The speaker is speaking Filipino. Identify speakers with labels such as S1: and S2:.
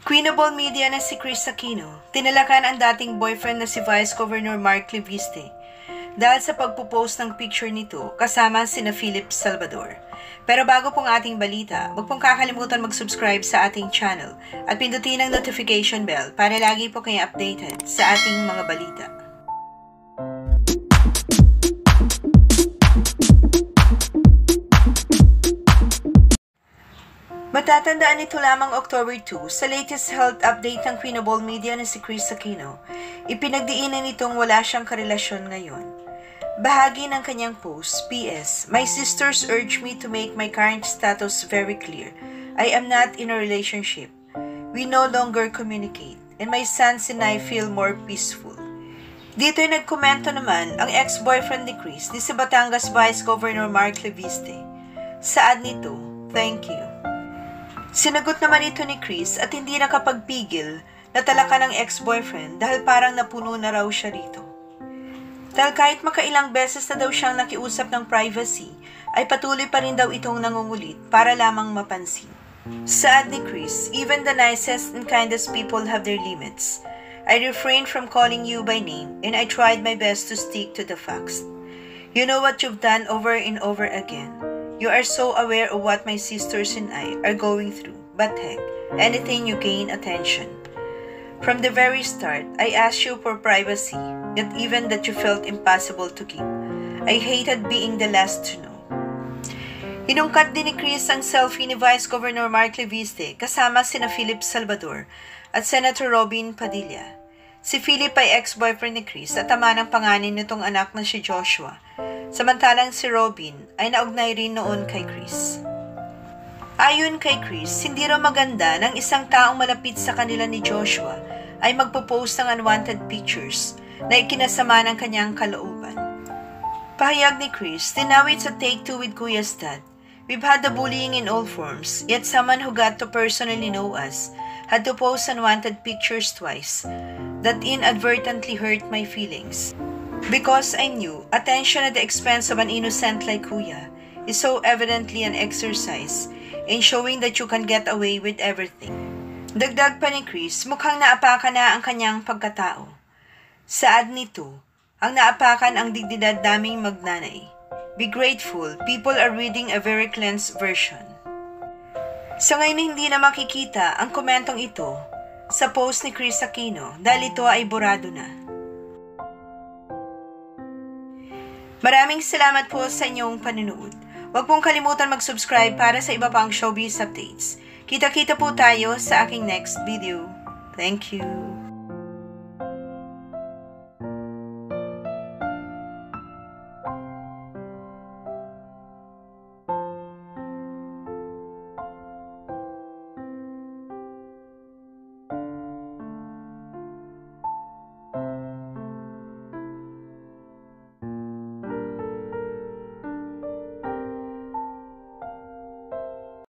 S1: Queen of all media na si Kris Aquino, tinalakan ang dating boyfriend na si Vice Governor Mark Leviste dahil sa pagpo-post ng picture nito kasama sina Philip Salvador. Pero bago pong ating balita, huwag pong kakalimutan mag-subscribe sa ating channel at pindutin ang notification bell para lagi po kayo updated sa ating mga balita. Matatandaan nito lamang October 2 sa latest health update ng Queen of all media na si Kris Aquino. Ipinagdiinan nitong wala siyang karelasyon ngayon. Bahagi ng kanyang post, PS, "My sisters urge me to make my current status very clear. I am not in a relationship. We no longer communicate, and my sons and I feel more peaceful." Dito'y nagkomento naman ang ex-boyfriend ni Kris, ni si Batangas Vice Governor Mark Leviste. Saad nito, "Thank you." Sinagot naman ito ni Kris at hindi nakapagpigil na talaka ng ex-boyfriend dahil parang napuno na raw siya rito. Dahil kahit makailang beses na daw siyang nakiusap ng privacy, ay patuloy pa rin daw itong nangungulit para lamang mapansin. Saad ni Kris, "Even the nicest and kindest people have their limits. I refrained from calling you by name and I tried my best to stick to the facts. You know what you've done over and over again. You are so aware of what my sisters and I are going through, but heck, anything you gain attention. From the very start, I asked you for privacy, yet even that you felt impossible to keep. I hated being the last to know." Inungkat din ni Kris ang selfie ni Vice Governor Mark Leviste kasama sina Philip Salvador at Senator Robin Padilla. Si Philip ay ex-boyfriend ni Kris at ama ng panganay nitong anak na si Joshua. Samantalang si Robin ay naugnay rin noon kay Kris. Ayon kay Kris, hindi raw maganda ng isang taong malapit sa kanila ni Joshua ay magpo-post ng unwanted pictures na ikinasama ng kanyang kalooban. Pahayag ni Kris, "Tinawid sa Take Two with Kuya's dad. We've had the bullying in all forms, yet someone who got to personally know us had to post unwanted pictures twice that inadvertently hurt my feelings. Because I knew attention at the expense of an innocent like Kuya is so evidently an exercise in showing that you can get away with everything." Dagdag pa ni Kris, mukhang naapakan na ang kanyang pagkatao. Saad nito, "Ang naapakan ang dignidad naming magnanay. Be grateful, people are reading a very cleansed version." Sa ngayon hindi na makikita ang komentong ito sa post ni Kris Aquino dahil ito ay borado na. Maraming salamat po sa inyong panunood. Huwag pong kalimutan mag-subscribe para sa iba pang showbiz updates. Kita-kita po tayo sa aking next video. Thank you.